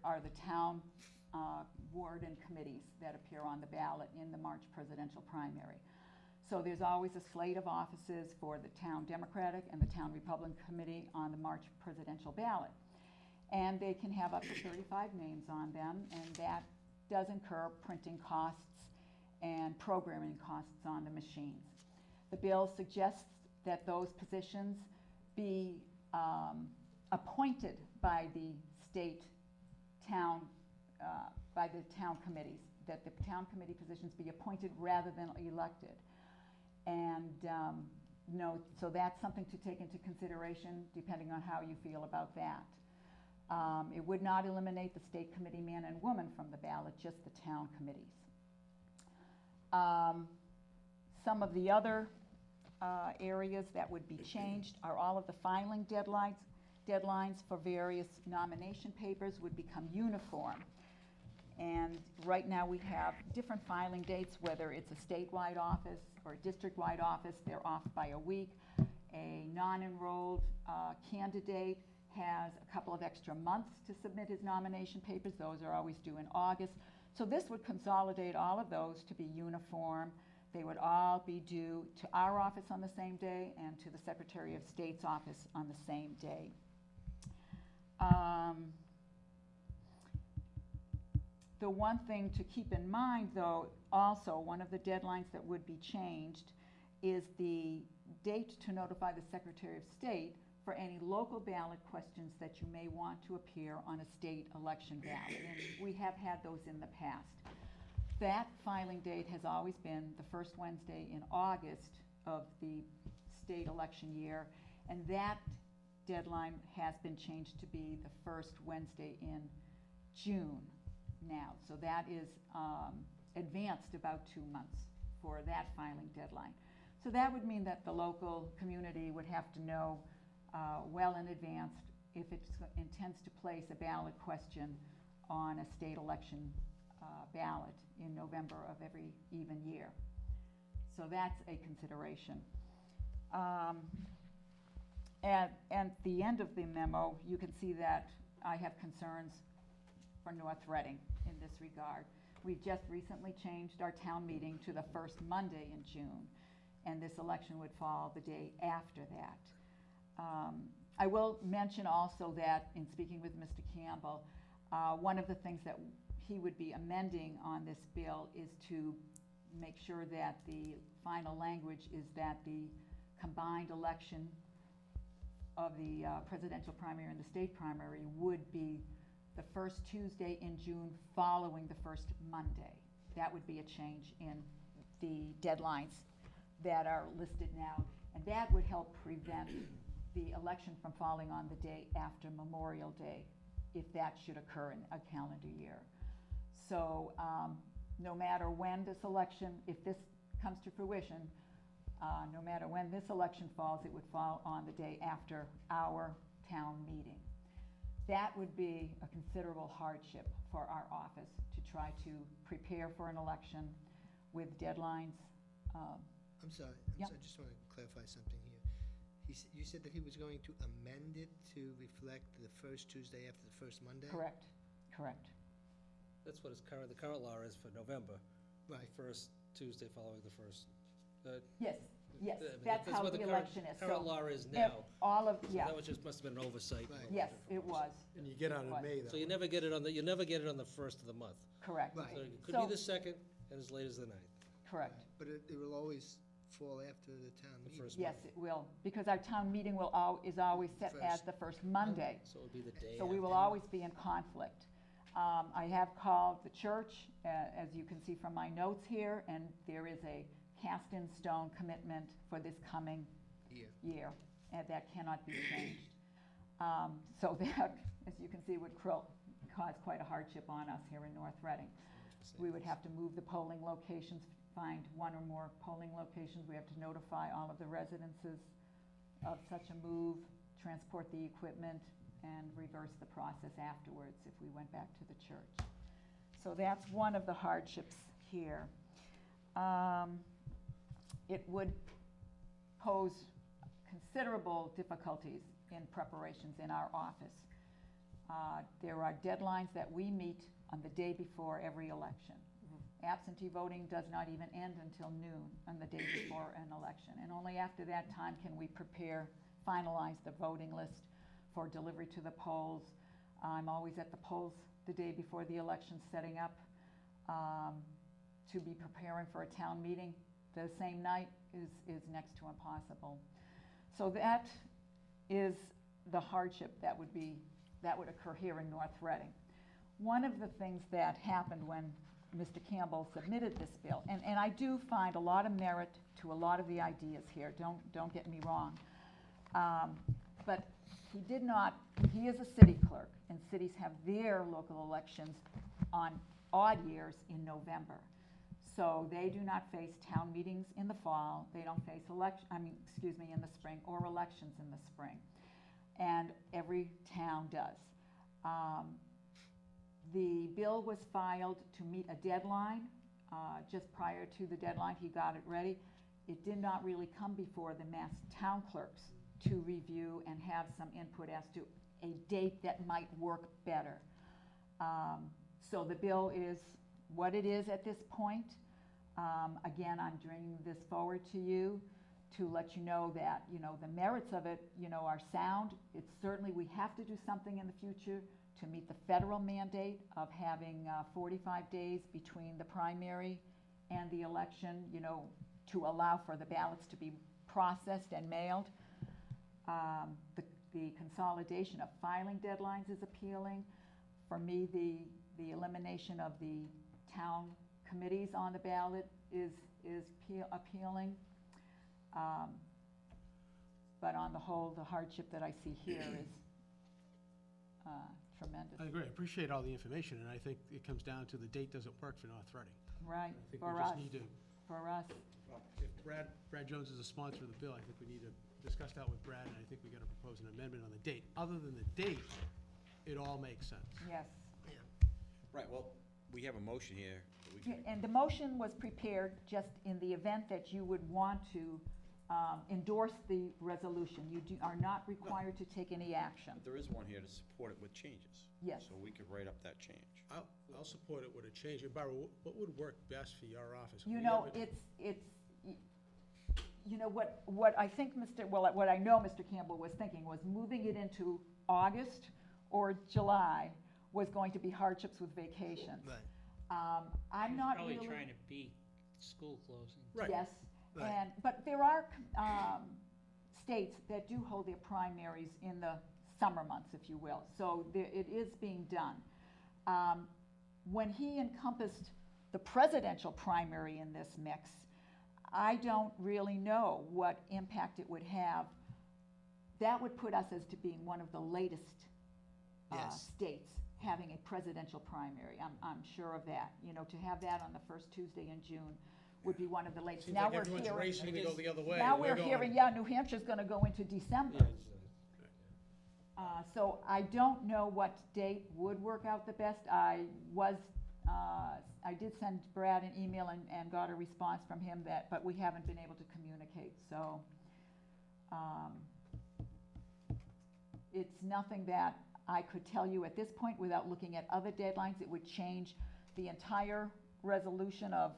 are the town ward and committees that appear on the ballot in the March presidential primary. So there's always a slate of offices for the town Democratic and the town Republican committee on the March presidential ballot. And they can have up to 35 names on them, and that does incur printing costs and programming costs on the machines. The bill suggests that those positions be appointed by the state town, by the town committees, that the town committee positions be appointed rather than elected. And so that's something to take into consideration depending on how you feel about that. It would not eliminate the state committee man and woman from the ballot, just the town committees. Some of the other areas that would be changed are all of the filing deadlines for various nomination papers would become uniform. And right now we have different filing dates, whether it's a statewide office or a district-wide office, they're off by a week. A non-enrolled candidate has a couple of extra months to submit his nomination papers. Those are always due in August. So this would consolidate all of those to be uniform. They would all be due to our office on the same day and to the Secretary of State's office on the same day. The one thing to keep in mind, though, also one of the deadlines that would be changed is the date to notify the Secretary of State for any local ballot questions that you may want to appear on a state election ballot. And we have had those in the past. That filing date has always been the first Wednesday in August of the state election year, and that deadline has been changed to be the first Wednesday in June now. So that is advanced about 2 months for that filing deadline. So that would mean that the local community would have to know well in advance if it intends to place a ballot question on a state election ballot in November of every even year. So that's a consideration. At the end of the memo, you can see that I have concerns for North Reading in this regard. We've just recently changed our town meeting to the first Monday in June, and this election would fall the day after that. I will mention also that in speaking with Mr. Campbell, one of the things that he would be amending on this bill is to make sure that the final language is that the combined election of the presidential primary and the state primary would be the first Tuesday in June following the first Monday. That would be a change in the deadlines that are listed now, and that would help prevent the election from falling on the day after Memorial Day, if that should occur in a calendar year. So no matter when this election, if this comes to fruition, no matter when this election falls, it would fall on the day after our town meeting. That would be a considerable hardship for our office to try to prepare for an election with deadlines. I'm sorry, Yeah. I just want to clarify something here. You said that he was going to amend it to reflect the first Tuesday after the first Monday? Correct, correct. That's what the current law is for November. Right. The first Tuesday following the first. Yes, yes, I mean, that's how what the current- election is. Current So law is if now. all of, So yeah, that was just, must have been an oversight. Right. yes, it was, And you get out It in was. May, though. So you never get it on the first of the month. correct, Right. So it could So- be the second and as late as the 9th. correct. But it will always fall after the town The meeting. first Yes, it will, because our town meeting is always set as First. the first Monday. So it would be the day So we will after. always be in conflict. I have called the church, as you can see from my notes here, and there is a cast-in-stone commitment for this coming year, and that cannot be changed. So that, as you can see, would cause quite a hardship on us here in North Reading. We would have to move the polling locations, find one or more polling locations. We have to notify all of the residences of such a move, transport the equipment, and reverse the process afterwards if we went back to the church. So that's one of the hardships here. It would pose considerable difficulties in preparations in our office. There are deadlines that we meet on the day before every election. Absentee voting does not even end until noon on the day before an election. And only after that time can we finalize the voting list for delivery to the polls. I'm always at the polls the day before the election, setting up to be preparing for a town meeting the same night is next to impossible. So that is the hardship that would occur here in North Reading. One of the things that happened when Mr. Campbell submitted this bill, and I do find a lot of merit to a lot of the ideas here, don't get me wrong, but he is a city clerk, and cities have their local elections on odd years in November. So they do not face town meetings in the fall, they don't face in the spring, or elections in the spring. And every town does. The bill was filed to meet a deadline. Just prior to the deadline, he got it ready. It did not really come before the Mass town clerks to review and have some input as to a date that might work better. So the bill is what it is at this point. Again, I'm bringing this forward to you to let you know that, the merits of it, are sound. It's certainly, we have to do something in the future to meet the federal mandate of having 45 days between the primary and the election, to allow for the ballots to be processed and mailed. The consolidation of filing deadlines is appealing. For me, the elimination of the town committees on the ballot is appealing. But on the whole, the hardship that I see here is tremendous. I agree. I appreciate all the information, and I think it comes down to the date doesn't work for North Reading. Right, I think for we us. just need to, For us. if Brad Jones is a sponsor of the bill, I think we need to discuss that with Brad, and I think we got to propose an amendment on the date. Other than the date, it all makes sense. Yes. Right, well, we have a motion here. That we can And the motion was prepared just in the event that you would want to endorse the resolution. You are not required to take any action. But there is one here to support it with changes. Yes. So we could write up that change. I'll support it with a change. And Barbara, what would work best for your office? What I think what I know Mr. Campbell was thinking was moving it into August or July was going to be hardships with vacations. Right. I'm not really. Probably trying to beat school closing. Right. Yes, Right. but there are states that do hold their primaries in the summer months, if you will. So it is being done. When he encompassed the presidential primary in this mix, I don't really know what impact it would have. That would put us as to being one of the latest Yes. states having a presidential primary. I'm sure of that. To have that on the first Tuesday in June would be one of the latest. Seems Now like we're everyone's hearing, racing to go the other way. now and we're going- hearing, New Hampshire's going to go into December. Yeah, So I don't know what date would work out the best. I did send Brad an email and got a response from him but we haven't been able to communicate. So it's nothing that I could tell you at this point without looking at other deadlines. It would change the entire resolution of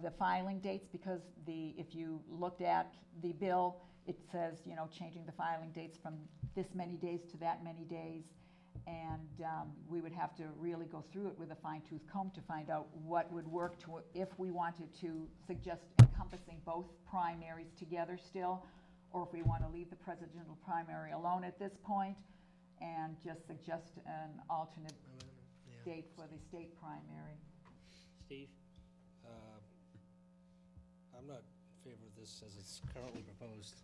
the filing dates, because if you looked at the bill, it says, changing the filing dates from this many days to that many days. And we would have to really go through it with a fine-tooth comb to find out what would work if we wanted to suggest encompassing both primaries together still, or if we want to leave the presidential primary alone at this point and just suggest an alternate Yeah. date for the state primary. Steve? I'm not in favor of this as it's currently proposed,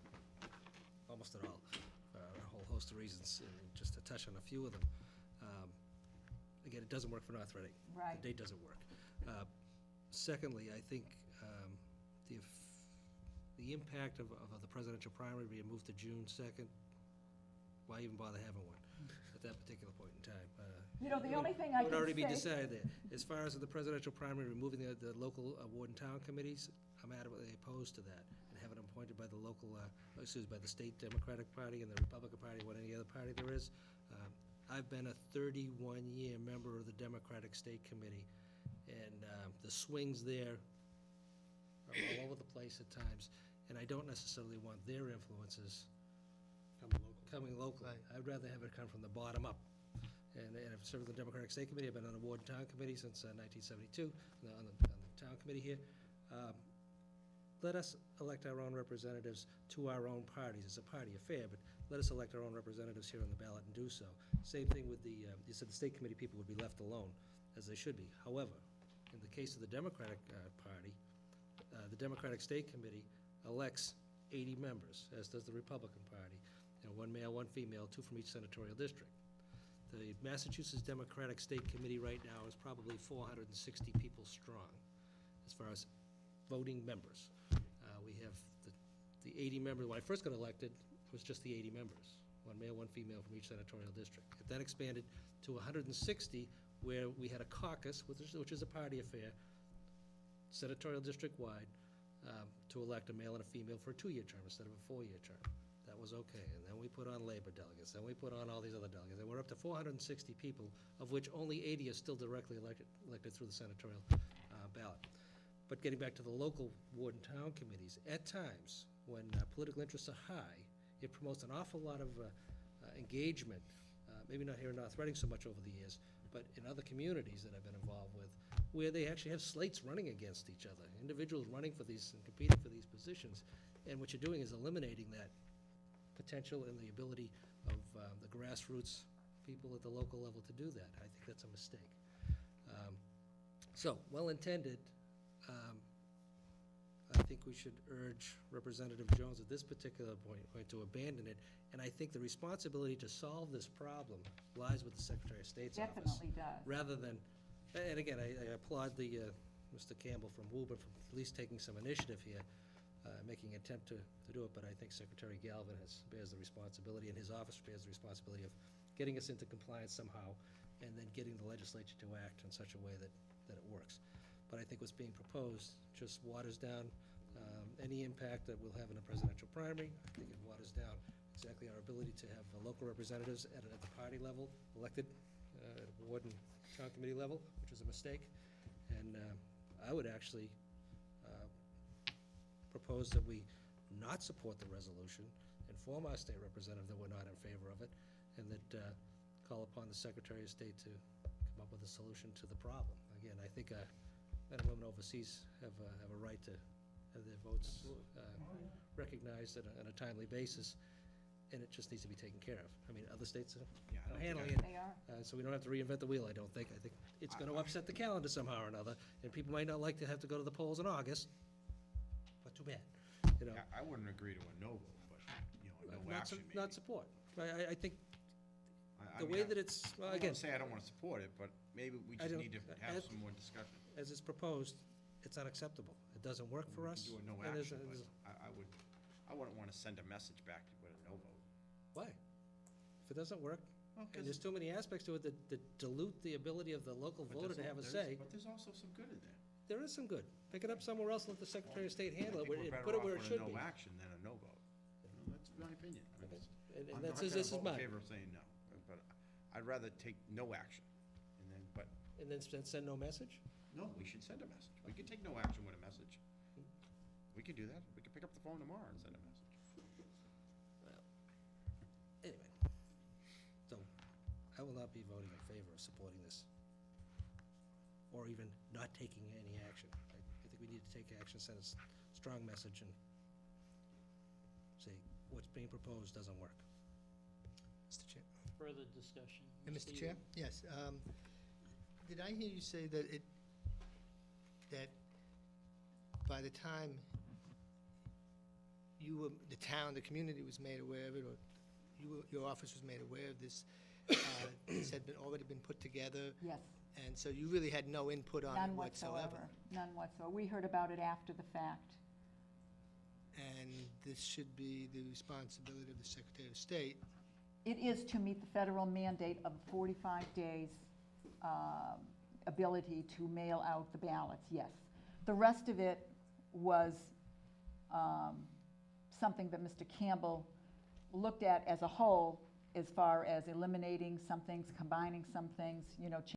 almost at all, for a whole host of reasons, and just to touch on a few of them. Again, it doesn't work for North Reading. Right. The date doesn't work. Secondly, I think the impact of the presidential primary being moved to June 2nd, why even bother having one at that particular point in time? The only thing I It would can already be say, decided there. As far as the presidential primary, removing the local ward and town committees, I'm adamantly opposed to that. And having them appointed by by the state Democratic Party and the Republican Party, what any other party there is, I've been a 31-year member of the Democratic State Committee, and the swings there are all over the place at times, and I don't necessarily want their influences coming locally. Right. I'd rather have it come from the bottom up. And I've served on the Democratic State Committee, I've been on the Ward and Town Committee since 1972, on the town committee here. Let us elect our own representatives to our own parties. It's a party affair, but let us elect our own representatives here on the ballot and do so. Same thing with the, you said the state committee people would be left alone, as they should be. However, in the case of the Democratic Party, the Democratic State Committee elects 80 members, as does the Republican Party. You know, 1 male, 1 female, 2 from each senatorial district. The Massachusetts Democratic State Committee right now is probably 460 people strong, as far as voting members. We have the 80 members. When I first got elected, it was just the 80 members, 1 male, 1 female from each senatorial district. It then expanded to 160, where we had a caucus, which is a party affair, senatorial district-wide, to elect a male and a female for a 2-year term instead of a 4-year term. That was okay. And then we put on labor delegates, then we put on all these other delegates, and we're up to 460 people, of which only 80 are still directly elected through the senatorial ballot. But getting back to the local ward and town committees, at times, when political interests are high, it promotes an awful lot of engagement, maybe not here in North Reading so much over the years, but in other communities that I've been involved with, where they actually have slates running against each other, individuals running for these and competing for these positions. And what you're doing is eliminating that potential and the ability of the grassroots people at the local level to do that. I think that's a mistake. So, well-intended. I think we should urge Representative Jones at this particular point to abandon it. And I think the responsibility to solve this problem lies with the Secretary of State's office. Definitely does. Rather than, and again, I applaud Mr. Campbell from Woburn for at least taking some initiative here, making an attempt to do it, but I think Secretary Galvin bears the responsibility, and his office bears the responsibility of getting us into compliance somehow, and then getting the legislature to act in such a way that it works. But I think what's being proposed just waters down any impact that we'll have in a presidential primary. I think it waters down exactly our ability to have local representatives at the party level, elected at ward and town committee level, which was a mistake. And I would actually propose that we not support the resolution, inform our state representative that we're not in favor of it, and that call upon the Secretary of State to come up with a solution to the problem. Again, I think men and women overseas have a right to have their votes recognized on a timely basis, and it just needs to be taken care of. I mean, other states are handling it. They are. So we don't have to reinvent the wheel, I don't think. I think it's going to upset the calendar somehow or another, and people might not like to have to go to the polls in August, but too bad, you know. I wouldn't agree to a no vote, but, you know, a no Not action su- maybe. Not support. I think I the mean, way that it's, well, I again, don't say I don't want to support it, but maybe we I just don't- need to have as- some more discussion. as it's proposed, it's unacceptable. It doesn't work for We us. can do a no and there's- action, but there's- I wouldn't want to send a message back with a no vote. Why? If it doesn't work, Well, 'cause and there's too many aspects to it that dilute the ability of the local but voter there's to have a there's- say, But there's also some good in there. there is some good. Pick it up somewhere else, let the Secretary of State handle I it, think and we're better put it off where it with should a be. no action than a no vote. You know, that's my opinion. I mean, it's- And I'm that's, not this is gonna vote in mine. favor of saying no, but I'd rather take no action. And then, but, And then send no message? no, we should send a message. We can take no action with a message. We can do that. We can pick up the phone tomorrow and send a message. Anyway, so I will not be voting in favor of supporting this, or even not taking any action. I think we need to take action, send a strong message, and say what's being proposed doesn't work. Mr. Chair? Further discussion. Mr. Chair? Yes. Did I hear you say that that by the time the town, the community was made aware of it, or your office was made aware of this, this had already been put together, Yes, and so you really had no input on it none whatsoever? whatsoever, none whatsoever. We heard about it after the fact. And this should be the responsibility of the Secretary of State. It is to meet the federal mandate of 45 days ability to mail out the ballots, yes. The rest of it was something that Mr. Campbell looked at as a whole as far as eliminating some things, combining some things, you know,